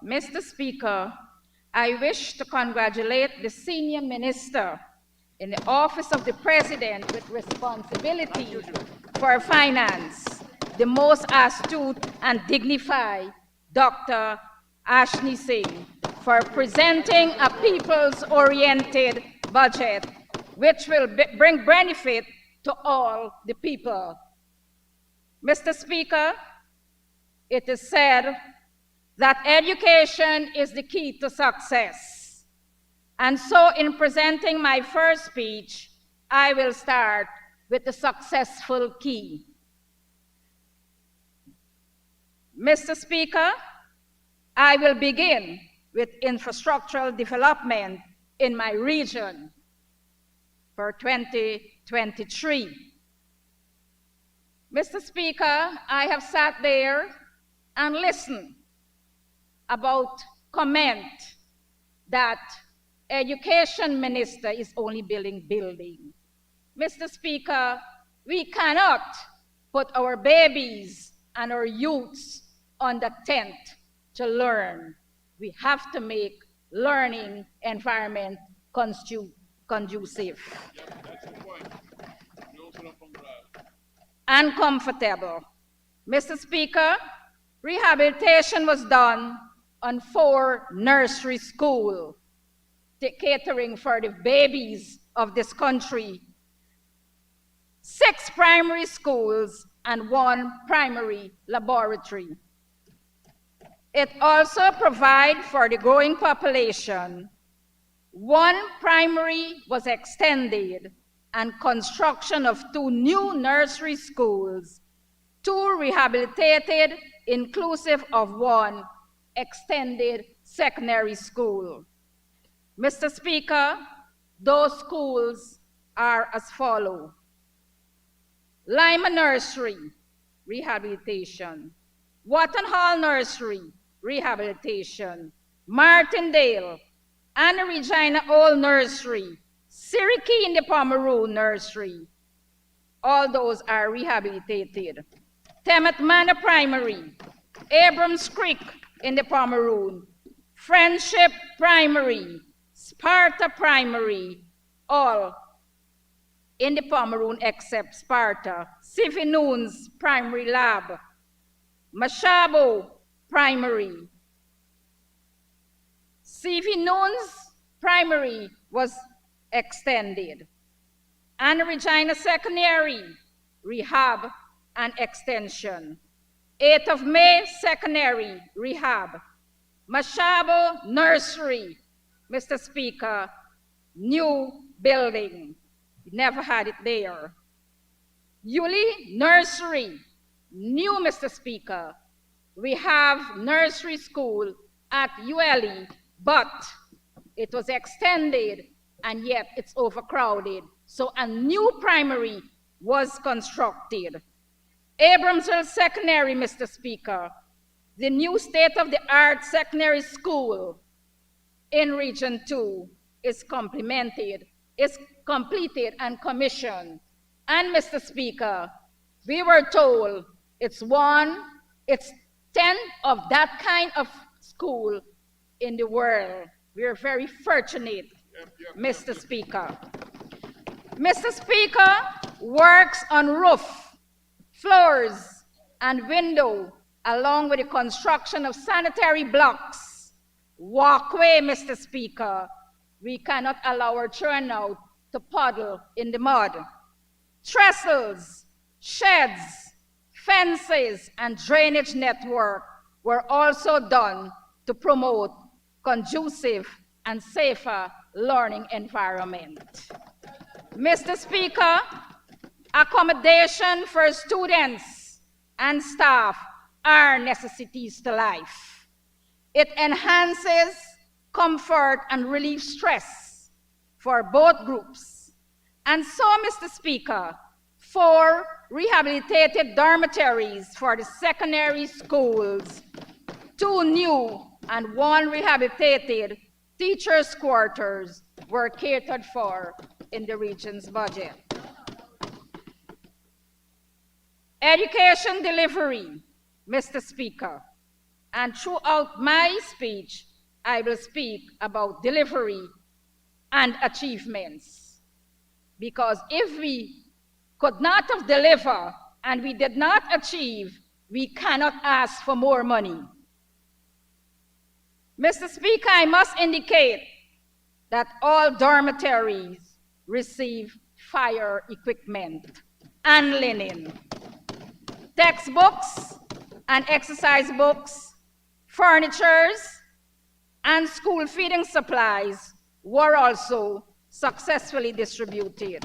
Mr. Speaker, I wish to congratulate the senior minister in the office of the president with responsibility for finance, the most astute and dignified Dr. Ashni Singh, for presenting a people's-oriented budget which will bring benefit to all the people. Mr. Speaker, it is said that education is the key to success. And so in presenting my first speech, I will start with the successful key. Mr. Speaker, I will begin with infrastructural development in my region for 2023. Mr. Speaker, I have sat there and listened about comment that education minister is only building building. Mr. Speaker, we cannot put our babies and our youths on the tent to learn. We have to make learning environment conducive and comfortable. Mr. Speaker, rehabilitation was done on 4 nursery schools, catering for the babies of this country, 6 primary schools, and 1 primary laboratory. It also provides for the growing population. 1 primary was extended, and construction of 2 new nursery schools, 2 rehabilitated, inclusive of 1 extended secondary school. Mr. Speaker, those schools are as follows: Lima Nursery, rehabilitation; Watton Hall Nursery, rehabilitation; Martindale, Anna Regina Old Nursery, Siriki in the Pomeroon Nursery. All those are rehabilitated. Temet Manor Primary, Abrams Creek in the Pomeroon, Friendship Primary, Sparta Primary, all in the Pomeroon except Sparta, Sivinoons Primary Lab, Mashabo Primary. Sivinoons Primary was extended. Anna Regina Secondary, rehab and extension. 8th of May Secondary, rehab. Mashabo Nursery, Mr. Speaker, new building. We never had it there. Yuli Nursery, new, Mr. Speaker. We have nursery school at ULE, but it was extended and yet it's overcrowded. So a new primary was constructed. Abramsville Secondary, Mr. Speaker, the new state-of-the-art secondary school in Region 2 is completed and commissioned. And Mr. Speaker, we were told it's 10 of that kind of school in the world. We are very fortunate, Mr. Speaker. Mr. Speaker, works on roof, floors, and window, along with the construction of sanitary blocks. Walkway, Mr. Speaker. We cannot allow our children now to puddle in the mud. Trestles, sheds, fences, and drainage network were also done to promote conducive and safer learning environment. Mr. Speaker, accommodation for students and staff are necessities to life. It enhances comfort and relieves stress for both groups. And so, Mr. Speaker, 4 rehabilitated dormitories for the secondary schools, 2 new and 1 rehabilitated teachers' quarters were catered for in the region's budget. Education delivery, Mr. Speaker. And throughout my speech, I will speak about delivery and achievements. Because if we could not have delivered and we did not achieve, we cannot ask for more money. Mr. Speaker, I must indicate that all dormitories receive fire equipment and linen, textbooks and exercise books, furnitures, and school feeding supplies were also successfully distributed.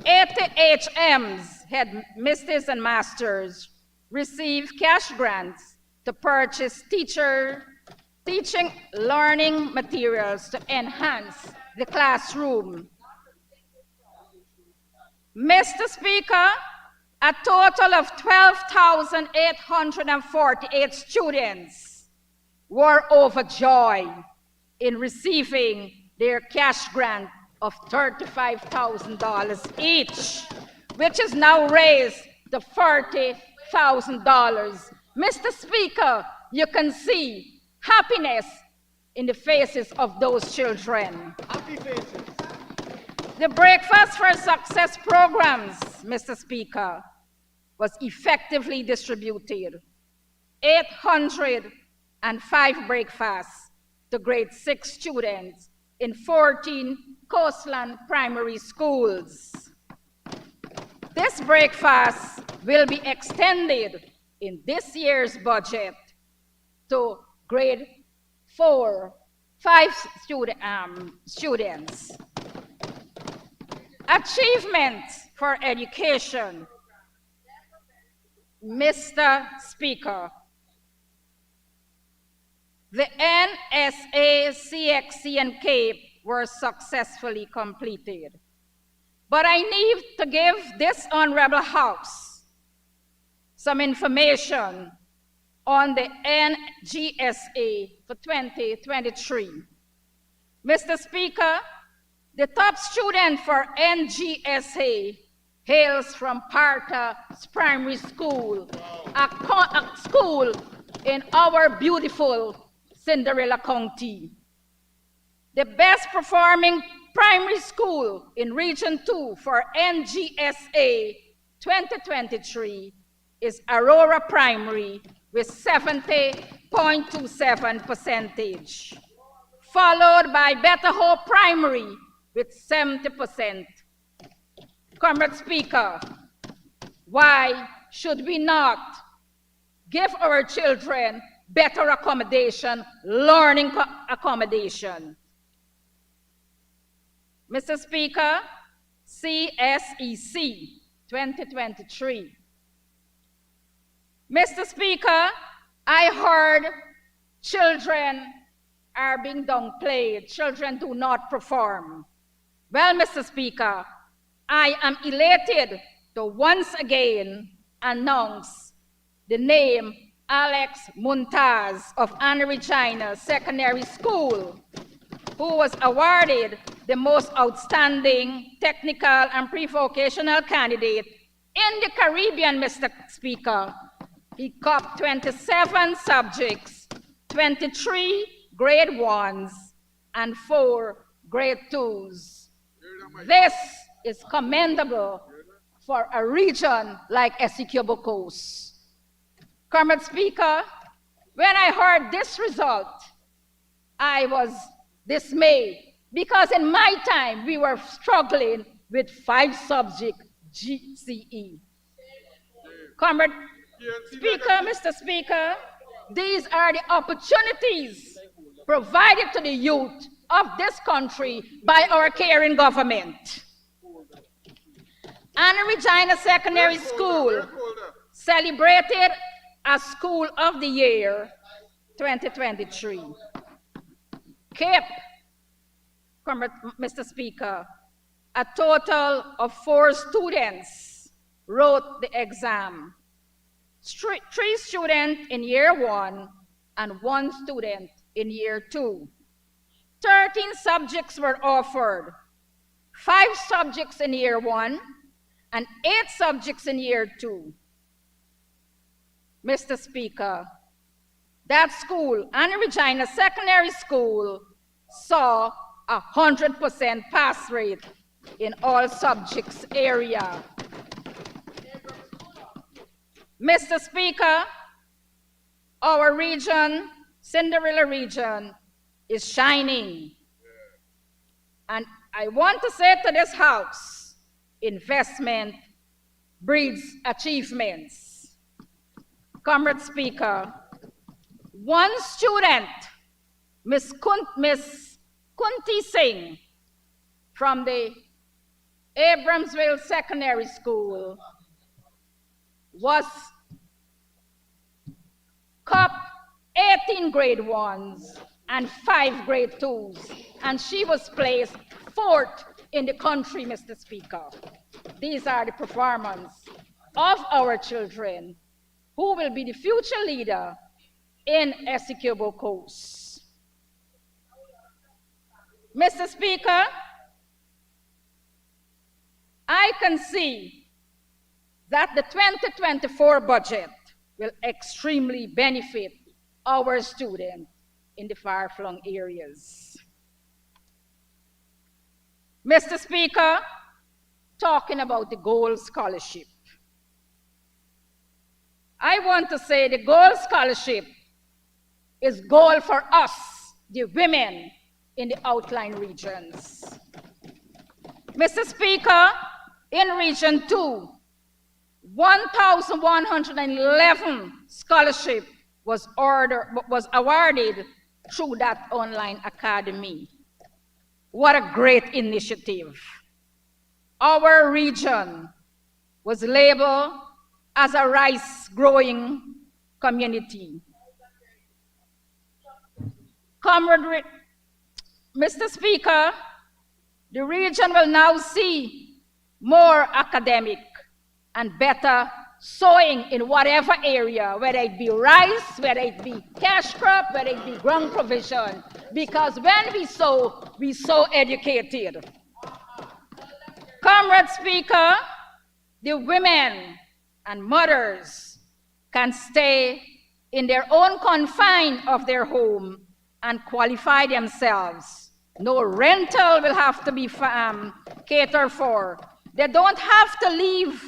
80 HMs, headmisters and masters, received cash grants to purchase teaching learning materials to enhance the classroom. Mr. Speaker, a total of 12,848 students were overjoyed in receiving their cash grant of $35,000 each, which is now raised to $40,000. Mr. Speaker, you can see happiness in the faces of those children. Happy faces. The Breakfast for Success programs, Mr. Speaker, was effectively distributed. 805 breakfasts to grade 6 students in 14 coastland primary schools. This breakfast will be extended in this year's budget to grade 5 students. Achievements for education. Mr. Speaker, the NSA, CXC, and CAPE were successfully completed. But I need to give this Honorable House some information on the NGSA for 2023. Mr. Speaker, the top student for NGSA hails from Parta Primary School, a school in our beautiful Cinderella County. The best performing primary school in Region 2 for NGSA 2023 is Aurora Primary with 70.27%, followed by Better Hope Primary with 70%. Comrade Speaker, why should we not give our children better accommodation, learning accommodation? Mr. Speaker, CSEC 2023. Mr. Speaker, I heard children are being downplayed. Children do not perform. Well, Mr. Speaker, I am elated to once again announce the name Alex Muntaz of Anna Regina Secondary School, who was awarded the most outstanding technical and pre-vocational candidate in the Caribbean, Mr. Speaker. He copped 27 subjects, 23 grade 1s, and 4 grade 2s. This is commendable for a region like Essequibo Coast. Comrade Speaker, when I heard this result, I was dismayed because in my time we were struggling with 5 subject GCE. Comrade Speaker, Mr. Speaker, these are the opportunities provided to the youth of this country by our caring government. Anna Regina Secondary School celebrated as School of the Year 2023. CAPE, Mr. Speaker, a total of 4 students wrote the exam. 3 students in year 1 and 1 student in year 2. 13 subjects were offered, 5 subjects in year 1 and 8 subjects in year 2. Mr. Speaker, that school, Anna Regina Secondary School, saw 100% pass rate in all subjects area. Mr. Speaker, our region, Cinderella region, is shining. And I want to say to this House, investment breeds achievements. Comrade Speaker, one student, Miss Kunti Singh, from the Abramsville Secondary School, was cup 18 grade 1s and 5 grade 2s, and she was placed 4th in the country, Mr. Speaker. These are the performance of our children who will be the future leader in Essequibo Coast. Mr. Speaker, I can see that the 2024 budget will extremely benefit our students in the far-flung areas. Mr. Speaker, talking about the Gold Scholarship, I want to say the Gold Scholarship is goal for us, the women in the outlying regions. Mr. Speaker, in Region 2, 1,111 scholarship was awarded through that online academy. What a great initiative. Our region was labeled as a rice-growing community. Comrade, Mr. Speaker, the region will now see more academic and better sowing in whatever area, whether it be rice, whether it be cash crop, whether it be ground provision, because when we sow educated. Comrade Speaker, the women and mothers can stay in their own confine of their home and qualify themselves. No rental will have to be catered for. They don't have to leave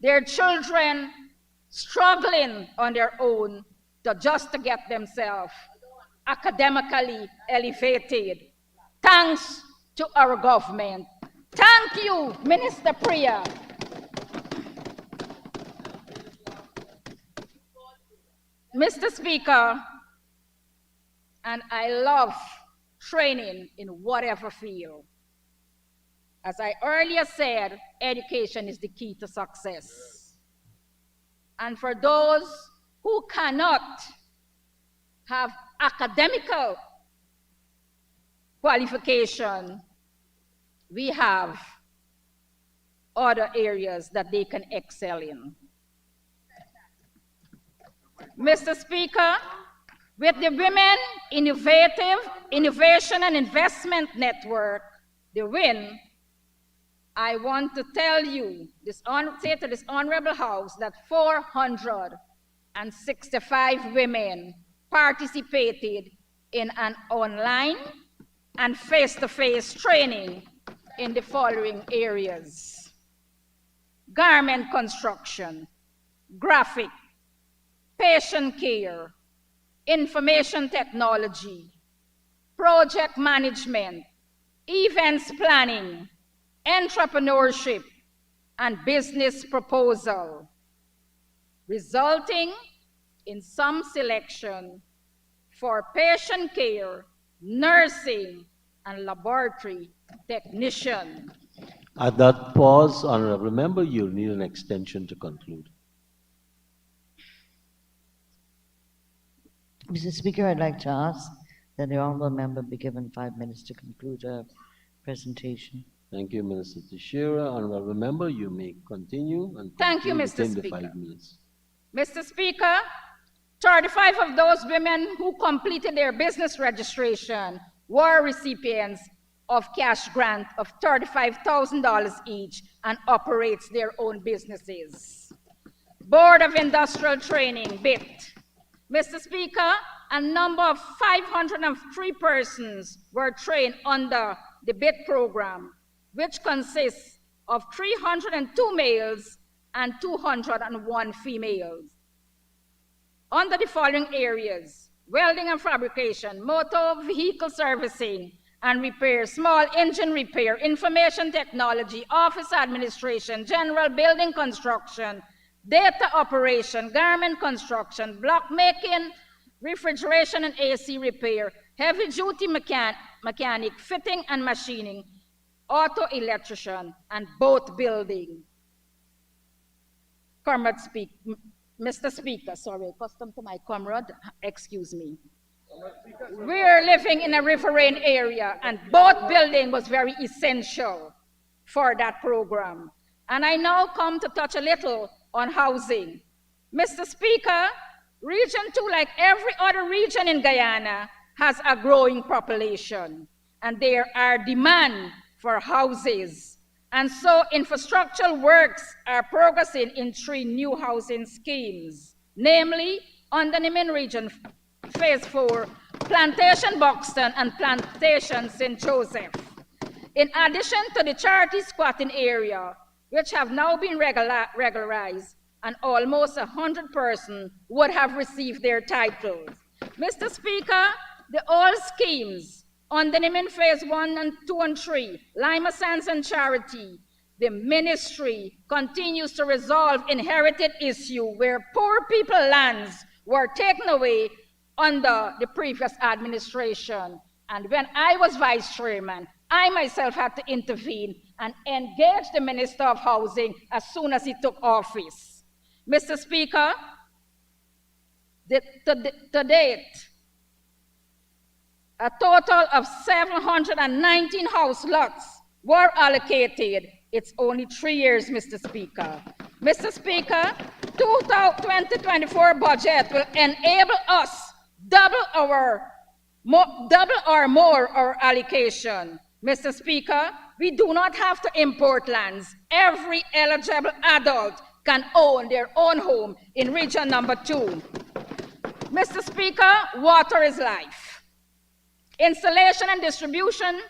their children struggling on their own just to get themselves academically elevated. Thanks to our government. Thank you, Minister Priya. Mr. Speaker, and I love training in whatever field. As I earlier said, education is the key to success. And for those who cannot have academical qualification, we have other areas that they can excel in. Mr. Speaker, with the Women Innovation and Investment Network, the WIN, I want to tell you, say to this honorable House, that 465 women participated in an online and face-to-face training in the following areas: garment construction, graphic, patient care, information technology, project management, events planning, entrepreneurship, and business proposal, resulting in some selection for patient care, nursing, and laboratory technician. At that pause, honorable member, you'll need an extension to conclude. Mr. Speaker, I'd like to ask that the honorable member be given 5 minutes to conclude her presentation. Thank you, Minister Teixeira. Honorable member, you may continue. And thank you, Mr. within Speaker. The 5 minutes. Mr. Speaker, 35 of those women who completed their business registration were recipients of cash grant of $35,000 each and operates their own businesses. Board of Industrial Training, BIT. Mr. Speaker, a number of 503 persons were trained under the BIT program, which consists of 302 males and 201 females. Under the following areas: welding and fabrication, motor vehicle servicing and repair, small engine repair, information technology, office administration, general building construction, data operation, garment construction, block making, refrigeration and AC repair, heavy-duty mechanic, fitting and machining, auto electrician, and boat building. Mr. Speaker, sorry, custom to my comrade, excuse me. We're living in a riverine area, and boat building was very essential for that program. And I now come to touch a little on housing. Mr. Speaker, Region 2, like every other region in Guyana, has a growing population, and there are demand for houses. And so infrastructural works are progressing in 3 new housing schemes, namely, under the main region, Phase 4, Plantation Buxton and Plantation St. Joseph. In addition to the charity squatting area, which have now been regularized, and almost 100 persons would have received their titles. Mr. Speaker, the all schemes under the main Phase 1 and 2 and 3, Lima Sands and Charity, the ministry continues to resolve inherited issue where poor people lands were taken away under the previous administration. And when I was vice chairman, I myself had to intervene and engage the Minister of Housing as soon as he took office. Mr. Speaker, to date, a total of 719 house lots were allocated. It's only 3 years, Mr. Speaker. Mr. Speaker, 2024 budget will enable us double or more our allocation. Mr. Speaker, we do not have to import lands. Every eligible adult can own their own home in region number 2. Mr. Speaker, water is life. Installation and distribution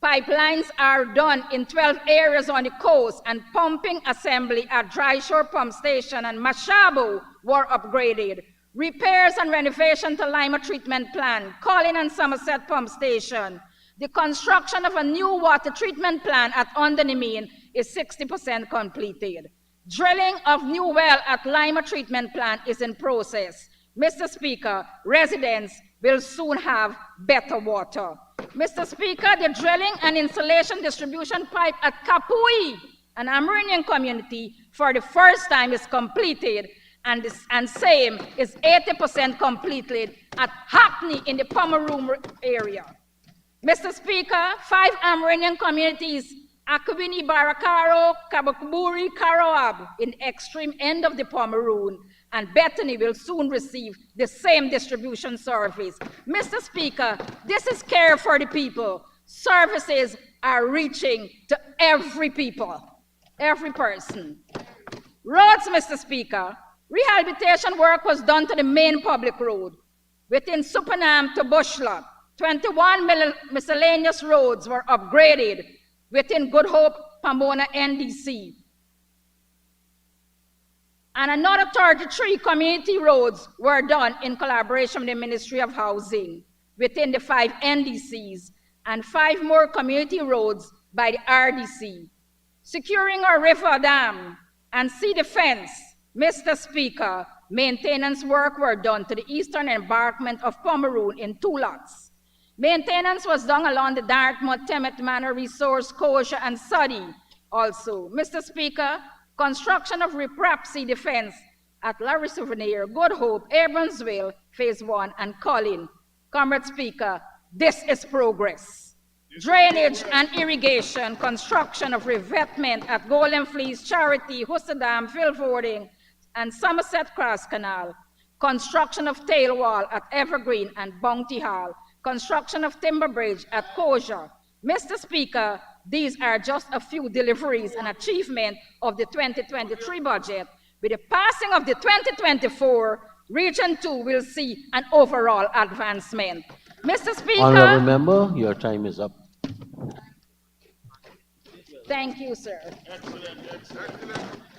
pipelines are done in 12 areas on the coast, and pumping assembly at Dry Shore Pump Station and Mashabo were upgraded. Repairs and renovation to Lima Treatment Plant, Colin and Somerset Pump Station. The construction of a new water treatment plant at Undernemean is 60% completed. Drilling of new well at Lima Treatment Plant is in process. Mr. Speaker, residents will soon have better water. Mr. Speaker, the drilling and installation distribution pipe at Kapui, an Amerindian community, for the first time is completed, and same is 80% completed at Hackney in the Pomeroon area. Mr. Speaker, 5 Amerindian communities, Akubini, Barakaro, Kabakburi, Karoab, in the extreme end of the Pomeroon, and Bethany will soon receive the same distribution service. Mr. Speaker, this is care for the people. Services are reaching to every people, every person. Roads, Mr. Speaker, rehabilitation work was done to the main public road. Within Supanam to Bushlot, 21 miscellaneous roads were upgraded within Good Hope, Pomona, NDC. And another 33 community roads were done in collaboration with the Ministry of Housing within the 5 NDCs, and 5 more community roads by the RDC. Securing our river dam and sea defense, Mr. Speaker, maintenance work were done to the eastern embankment of Pomeroon in 2 lots. Maintenance was done along the Dartmouth, Temet Manor, Resource, Coja, and Suddy also. Mr. Speaker, construction of Riprap Sea Defense at Larry Souvenir, Good Hope, Abronsville, Phase 1, and Colin. Comrade Speaker, this is progress. Drainage and irrigation, construction of revetment at Golden Fleece, Charity, Hussadam, Vilvoording, and Somerset Cross Canal. Construction of tail wall at Evergreen and Bounty Hall. Construction of timber bridge at Coja. Mr. Speaker, these are just a few deliveries and achievements of the 2023 budget, With the passing of the 2024, Region 2 will see an overall advancement. Mr. Speaker. Honorable member, your time is up. Thank you, sir. Excellent, excellent.